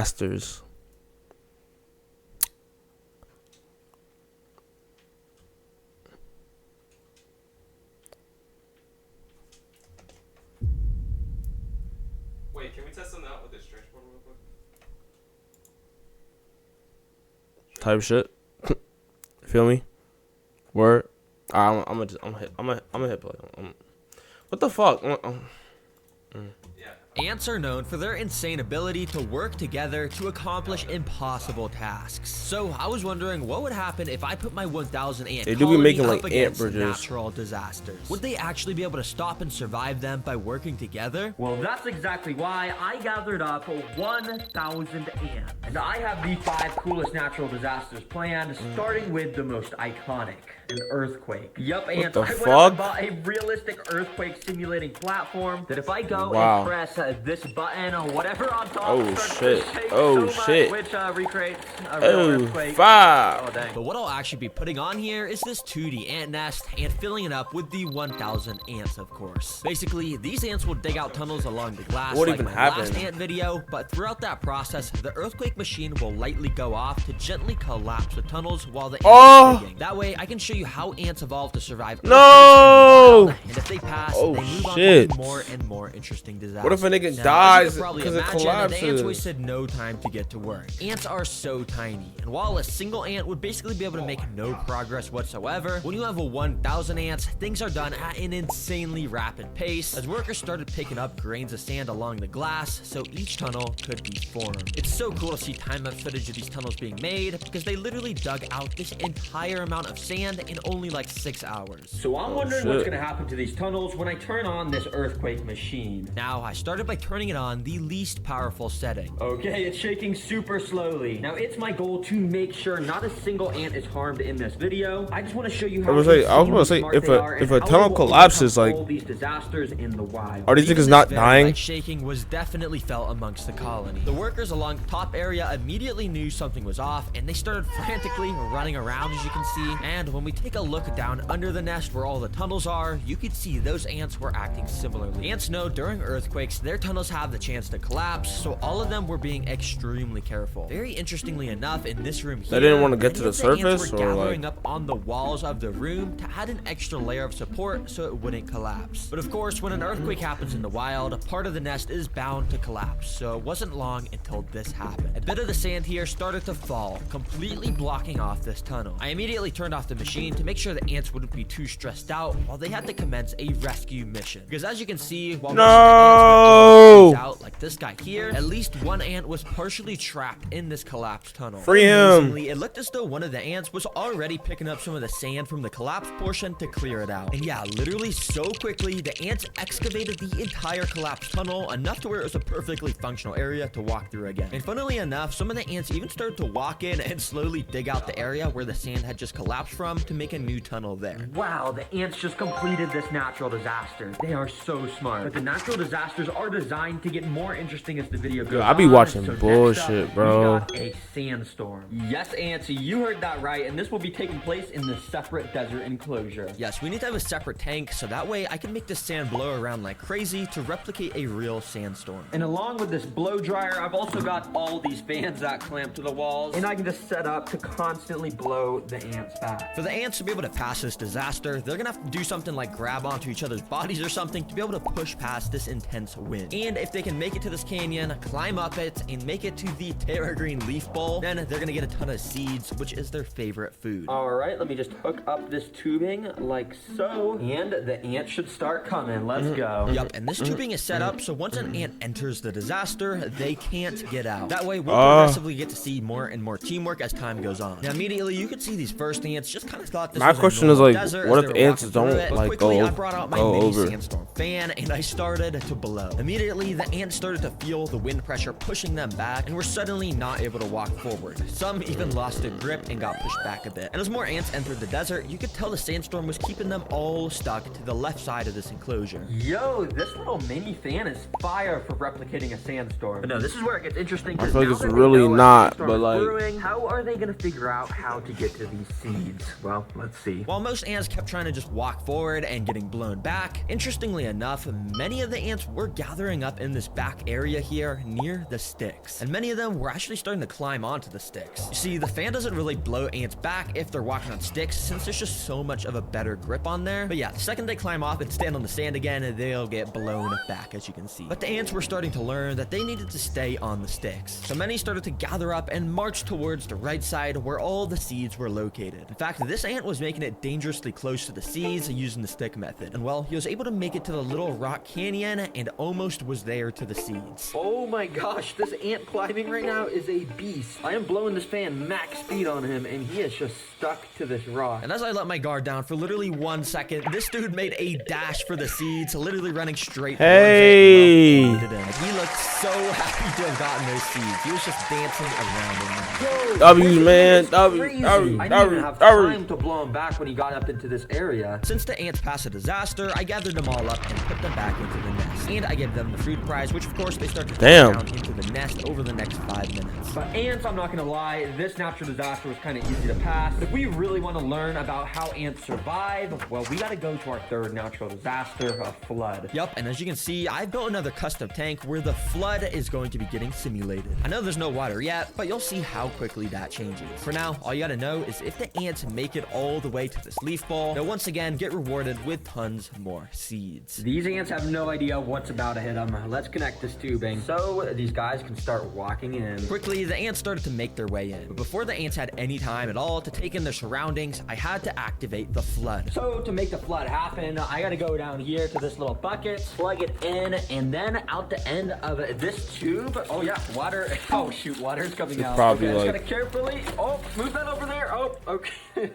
Masters. Wait, can we test something out with this stretch board real quick? Type shit. Feel me? Word. I'm gonna hit play. What the fuck? Ants are known for their insane ability to work together to accomplish impossible tasks. So I was wondering what would happen if I put my 1,000 ant They do be colony making, up like, ant against bridges. natural disasters. Would they actually be able to stop and survive them by working together? Well, that's exactly why I gathered up 1,000 ants. And I have the 5 coolest natural disasters planned, starting with the most iconic, an earthquake. Yup, ants, the I went fuck? out and bought a realistic earthquake simulating platform that if I go Wow. and press this button or whatever on top, Oh, starts shit. to shake Oh, so much, shit. which recreates a real Oh, earthquake. fuck. Oh, dang. But what I'll actually be putting on here is this 2D ant nest and filling it up with the 1,000 ants, of course. Basically, these ants will dig out tunnels along the glass What like even my happened? last ant video, but throughout that process, the earthquake machine will lightly go off to gently collapse the tunnels while the ants are digging. That way, I can show you how ants evolve to survive No! earthquakes in the wild, and if they pass, Oh, they move shit. on to more and more interesting disasters. What if a nigga Now, dies as you can probably because it imagine, the ants collapses? wasted no time to get to work. Ants are so tiny, and while a single ant would basically be able to make no progress whatsoever, when you have a 1,000 ants, things are done at an insanely rapid pace as workers started picking up grains of sand along the glass so each tunnel could be formed. It's so cool to see time-lapse footage of these tunnels being made because they literally dug out this entire amount of sand in only like 6 hours. So I'm wondering shit. what's gonna happen to these tunnels when I turn on this earthquake machine. Now, I started by turning it on the least powerful setting. Okay, it's shaking super slowly. Now, it's my goal to make sure not a single ant is harmed in this video. I just want to show you how I was gonna say, smart if they a- are if and a how tunnel they will collapses, overcome like- all these disasters in the wild. Are these Even niggas this not very dying? light shaking was definitely felt amongst the colony. The workers along the top area immediately knew something was off, and they started frantically running around, as you can see. And when we take a look down under the nest where all the tunnels are, you can see those ants were acting similarly. Ants know during earthquakes, their tunnels have the chance to collapse, so all of them were being extremely careful. Very interestingly enough, in this room here, They didn't want to get to many the of ants surface, were or gathering like? up on the walls of the room to add an extra layer of support so it wouldn't collapse. But of course, when an earthquake happens in the wild, a part of the nest is bound to collapse, so it wasn't long until this happened. A bit of the sand here started to fall, completely blocking off this tunnel. I immediately turned off the machine to make sure the ants wouldn't be too stressed out while they had to commence a rescue mission. Because as you can see, while most of the ants were out, like this guy here, at least one ant was partially trapped in this collapsed tunnel. Free him. Amazingly, it looked as though one of the ants was already picking up some of the sand from the collapsed portion to clear it out. And yeah, literally so quickly, the ants excavated the entire collapsed tunnel, enough to where it was a perfectly functional area to walk through again. And funnily enough, some of the ants even started to walk in and slowly dig out the area where the sand had just collapsed from to make a new tunnel there. Wow, the ants just completed this natural disaster. They are so smart. But the natural disasters are designed to get more interesting as the video goes I be on. watching So next bullshit, up, bro. We got a sandstorm. Yes, ants, you heard that right, and this will be taking place in the separate desert enclosure. Yes, we need to have a separate tank so that way I can make this sand blow around like crazy to replicate a real sandstorm. And along with this blow dryer, I've also got all these fans that clamp to the walls, and I can just set up to constantly blow the ants back. For the ants to be able to pass this disaster, they're gonna have to do something like grab onto each other's bodies or something to be able to push past this intense wind. And if they can make it to this canyon, climb up it, and make it to the Terra Green Leaf Bowl, then they're gonna get a ton of seeds, which is their favorite food. All right, let me just hook up this tubing like so, and the ants should start coming. Let's go. Yup, and this tubing is set up so once an ant enters the disaster, they can't get out. That way, we'll progressively get to see more and more teamwork as time goes on. Now, immediately, you can see these first ants just kind of thought this My was a question is, normal like, desert what as if they were ants walking through don't, it. But like, quickly, go I brought out my go mini over? sandstorm fan, and I started to blow. Immediately, the ants started to feel the wind pressure pushing them back, and were suddenly not able to walk forward. Some even lost their grip and got pushed back a bit. And as more ants entered the desert, you could tell the sandstorm was keeping them all stuck to the left side of this enclosure. Yo, this little mini fan is fire for replicating a sandstorm. But no, this is where it gets interesting. I feel like it's really not, but like, how are they gonna figure out how to get to these seeds? Well, let's see. While most ants kept trying to just walk forward and getting blown back, interestingly enough, many of the ants were gathering up in this back area here near the sticks. And many of them were actually starting to climb onto the sticks. You see, the fan doesn't really blow ants back if they're walking on sticks, since there's just so much of a better grip on there. But yeah, the second they climb off and stand on the sand again, they'll get blown back, as you can see. But the ants were starting to learn that they needed to stay on the sticks. So many started to gather up and march towards the right side where all the seeds were located. In fact, this ant was making it dangerously close to the seeds using the stick method. And well, he was able to make it to the little rock canyon and almost was there to the seeds. Oh my gosh, this ant climbing right now is a beast. I am blowing this fan max speed on him and he is just stuck to this rock. And as I let my guard down for literally 1 second, this dude made a dash for the seeds, literally running straight towards hey. it. He looked so happy to have gotten those seeds. He was just dancing around them. Yo, W, man. I didn't even have time to blow him back when he got up into this area. Since the ants passed a disaster, I gathered them all up and put them back into the nest. And I gave them the food prize, which of course they start to put down into the nest over the next 5 minutes. But ants, I'm not gonna lie, this natural disaster was kind of easy to pass. But if we really want to learn about how ants survive, well, we gotta go to our third natural disaster, a flood. Yup, and as you can see, I've built another custom tank where the flood is going to be getting simulated. I know there's no water yet, but you'll see how quickly that changes. For now, all you gotta know is if the ants make it all the way to this leaf ball, they'll once again get rewarded with tons more seeds. These ants have no idea what's about to hit them. Let's connect this tubing so these guys can start walking in. Quickly, the ants started to make their way in. But before the ants had any time at all to take in their surroundings, I had to activate the flood. So to make the flood happen, I gotta go down here to this little bucket, plug it in, and then out the end of this tube. Oh yeah, water. Oh shoot, water's coming out. Probably okay, like... just gotta carefully. Oh, move that over there. Oh, okay.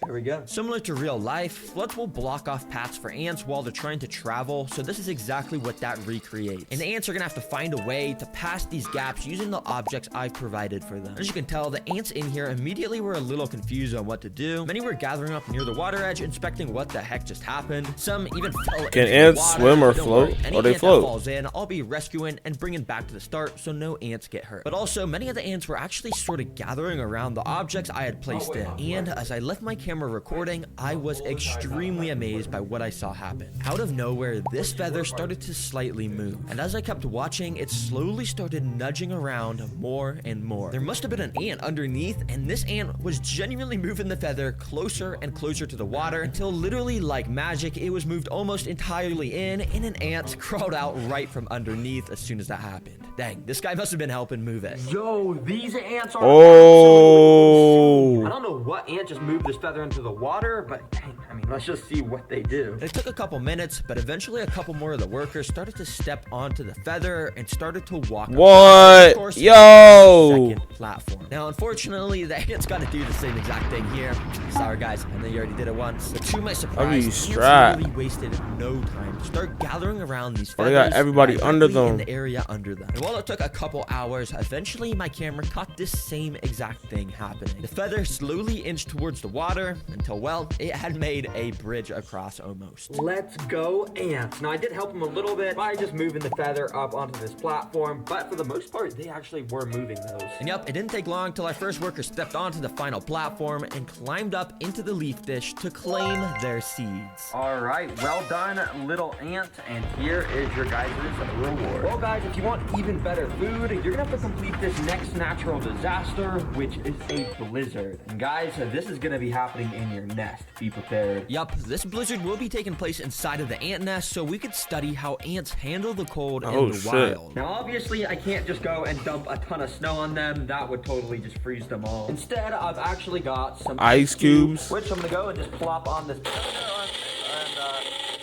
There we go. Similar to real life, floods will block off paths for ants while they're trying to travel, so this is exactly what that recreates. And the ants are gonna have to find a way to pass these gaps using the objects I've provided for them. As you can tell, the ants in here immediately were a little confused on what to do. Many were gathering up near the water edge, inspecting what the heck just happened. Some even fell into Can ants the water. swim or Don't float? worry, any Or they ant float? that falls in, I'll be rescuing and bringing back to the start so no ants get hurt. But also, many of the ants were actually sort of gathering around the objects I had placed in. And as I left my camera recording, I was extremely amazed by what I saw happen. Out of nowhere, this feather started to slightly move. And as I kept watching, it slowly started nudging around more and more. There must have been an ant underneath, and this ant was genuinely moving the feather closer and closer to the water until literally like magic, it was moved almost entirely in, and an ant crawled out right from underneath as soon as that happened. Dang, this guy must have been helping move it. Yo, these ants are Oh. I don't know what ant just moved this feather into the water, but dang, I mean, let's just see what they do. It took a couple minutes, but eventually a couple more of the workers started to step onto the feather and started to walk. What? Of course, Yo. second platform. Now, unfortunately, the ants got to do the same exact thing here. Sorry, guys, I know you already did it once. But to my surprise, the ants strapped. really wasted no time to start gathering around these Oh, feathers. they got everybody under directly them. in the area under them. And while it took a couple hours, eventually my camera caught this same exact thing happening. The feather slowly inched towards the water until, well, it had made a bridge across almost. Let's go ants. Now, I did help them a little bit by just moving the feather up onto this platform, but for the most part, they actually were moving those. And yep, it didn't take long till our first worker stepped onto the final platform and climbed up into the leaf dish to claim their seeds. All right, well done, little ant, and here is your guys' reward. Well, guys, if you want even better food, you're gonna have to complete this next natural disaster, which is a blizzard. And guys, this is gonna be happening in your nest. Be prepared. Yup, this blizzard will be taking place inside of the ant nest, so we could study how ants handle the cold in the wild. Now, obviously, I can't just go and dump a ton of snow on them. That would totally just freeze them all. Instead, I've actually got some Ice cubes. which I'm gonna go and just plop on this and get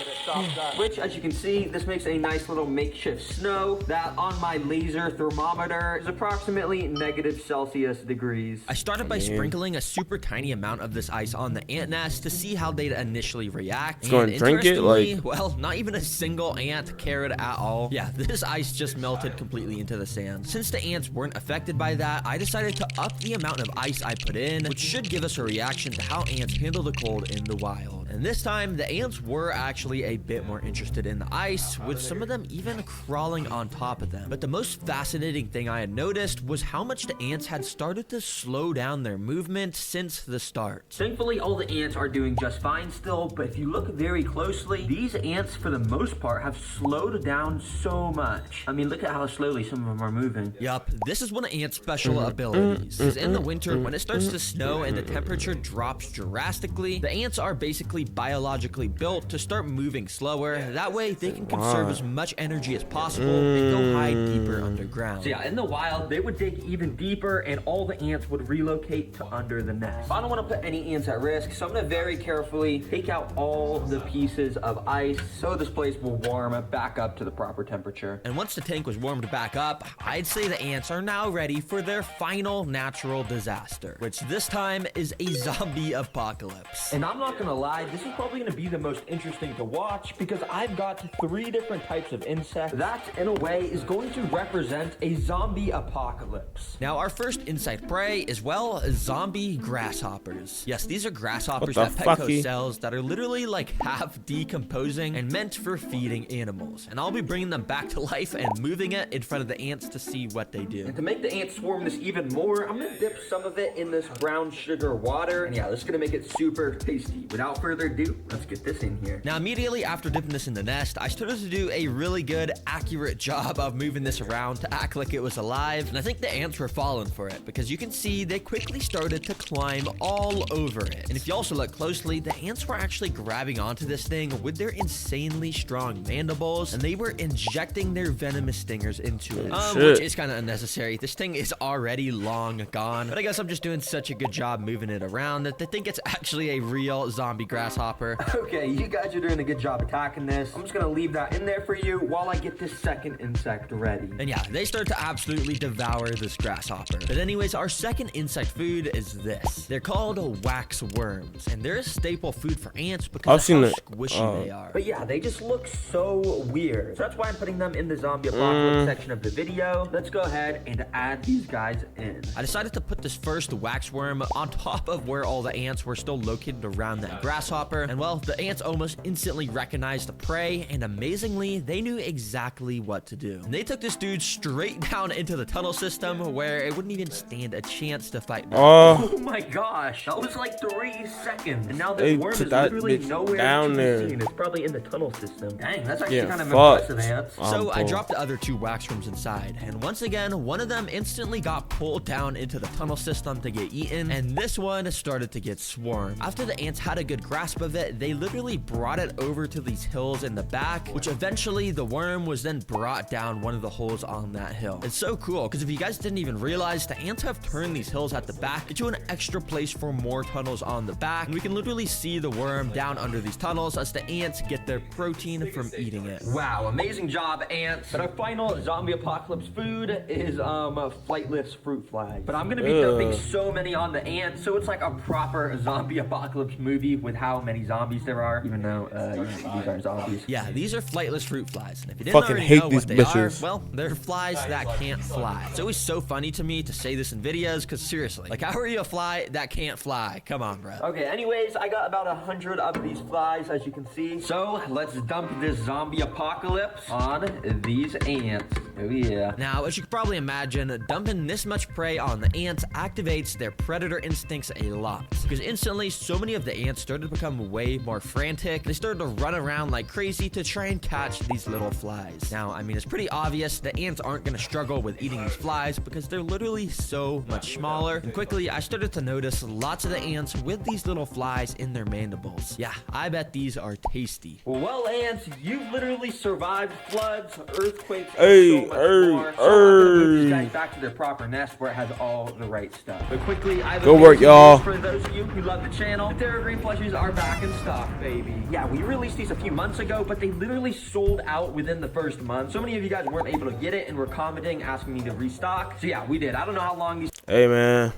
it stuck Which, as you can see, this makes a nice little makeshift snow that on my laser thermometer is approximately -Celsius degrees. I started by sprinkling a super tiny amount of this ice on the ant nest to see how they'd initially react. Go and drink it, interestingly, like- well, not even a single ant cared at all. Yeah, this ice just melted completely into the sand. Since the ants weren't affected by that, I decided to up the amount of ice I put in, which should give us a reaction to how ants handle the cold in the wild. And this time, the ants were actually a bit more interested in the ice, with some of them even crawling on top of them. But the most fascinating thing I had noticed was how much the ants had started to slow down their movement since the start. Thankfully, all the ants are doing just fine still, but if you look very closely, these ants, for the most part, have slowed down so much. I mean, look at how slowly some of them are moving. Yup, this is one of ants' special abilities. Because in the winter, when it starts to snow and the temperature drops drastically, the ants are basically biologically built to start moving slower. That way, they can conserve as much energy as possible and go hide deeper underground. So yeah, in the wild, they would dig even deeper and all the ants would relocate to under the nest. I don't want to put any ants at risk, so I'm going to very carefully take out all the pieces of ice so this place will warm back up to the proper temperature. And once the tank was warmed back up, I'd say the ants are now ready for their final natural disaster, which this time is a zombie apocalypse. And I'm not gonna lie, this is probably gonna be the most interesting to watch because I've got 3 different types of insects that, in a way, is going to represent a zombie apocalypse. Now, our first insect prey is, well, zombie grasshoppers. Yes, these are grasshoppers that Petco fucky? sells that are literally like half decomposing and meant for feeding animals. And I'll be bringing them back to life and moving it in front of the ants to see what they do. And to make the ants swarm this even more, I'm gonna dip some of it in this brown sugar water. And yeah, this is gonna make it super tasty. Without further ado, let's get this in here. Now, immediately after dipping this in the nest, I started to do a really good, accurate job of moving this around to act like it was alive. And I think the ants were falling for it because you can see they quickly started to climb all over it. And if you also look closely, the ants were actually grabbing onto this thing with their insanely strong mandibles, and they were injecting their venomous stingers into it. Which is kind of unnecessary. This thing is already long gone, but I guess I'm just doing such a good job moving it around that they think it's actually a real zombie grasshopper. Okay, you guys are doing a good job attacking this. I'm just gonna leave that in there for you while I get this second insect ready. And yeah, they start to absolutely devour this grasshopper. But anyways, our second insect food is this. They're called wax worms, and they're a staple food for ants because of how squishy they are. But yeah, they just look so weird. So that's why I'm putting them in the zombie apocalypse section of the video. Let's go ahead and add these guys in. I decided to put this first wax worm on top of where all the ants were still located around that grasshopper. And well, the ants almost instantly recognized the prey, and amazingly, they knew exactly what to do. And they took this dude straight down into the tunnel system where it wouldn't even stand a chance to fight back. Oh my gosh, that was like 3 seconds. And now this worm is literally nowhere down to there. be seen. It's probably in the tunnel system. Dang, that's actually Yeah, kind of fuck. impressive, ants. So I dropped the other 2 wax worms inside, and once again, one of them instantly got pulled down into the tunnel system to get eaten, and this one started to get swarmed. After the ants had a good grasp of it, they literally brought it over to these hills in the back, which eventually the worm was then brought down one of the holes on that hill. It's so cool, because if you guys didn't even realize, the ants have turned these hills at the back into an extra place for more tunnels on the back, and we can literally see the worm down under these tunnels as the ants get their protein from eating it. Wow, amazing job, ants. But our final zombie apocalypse food is flightless fruit flies. But I'm gonna be dumping so many on the ants, so it's like a proper zombie apocalypse movie with how many zombies there are, even though these aren't zombies. Yeah, these are flightless fruit flies, and if you didn't Fucking already hate know these what they bitches. are, well, they're flies that can't fly. It's always so funny to me to say this in videos, because seriously, like, how are you a fly that can't fly? Come on, bro. Okay, anyways, I got about 100 of these flies, as you can see. So let's dump this zombie apocalypse on these ants. Oh yeah. Now, as you can probably imagine, dumping this much prey on the ants activates their predator instincts a lot. Because instantly, so many of the ants started to become way more frantic. They started to run around like crazy to try and catch these little flies. Now, I mean, it's pretty obvious the ants aren't going to struggle with eating these flies because they're literally so much smaller. And quickly, I started to notice lots of the ants with these little flies in their mandibles. Yeah, I bet these are tasty. Well, ants, you've literally survived floods, earthquakes, Hey. and so much more. So I'm gonna move these guys back to their proper nest where it has all the right stuff. But quickly, I have Good work, amazing y'all. news for those of you who love the channel. The Terra Green plushies are back in stock, baby. Yeah, we released these a few months ago, but they literally sold out within the first month. So many of you guys weren't able to get it and were commenting, asking me to restock. So yeah, we did. I don't know how long these Hey, man.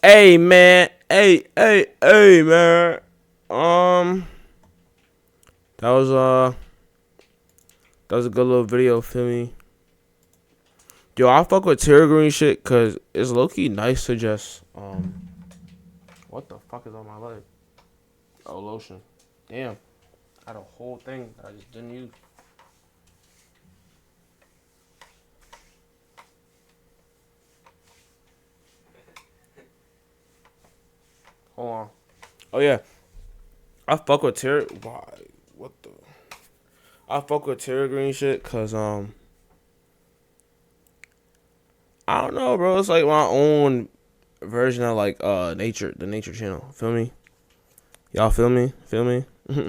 Hey, man. Hey, man. That was a good little video, feel me? Yo, I fuck with Terra Green shit because it's low-key nice to just, what the fuck is on my leg? Oh, lotion. Damn. I had a whole thing that I just didn't use. Hold on. Oh, yeah. I fuck with Terra. Why? What the? I fuck with Terra Green shit because, I don't know, bro. It's like my own version of, like, the nature channel. Feel me? Y'all feel me? Feel me?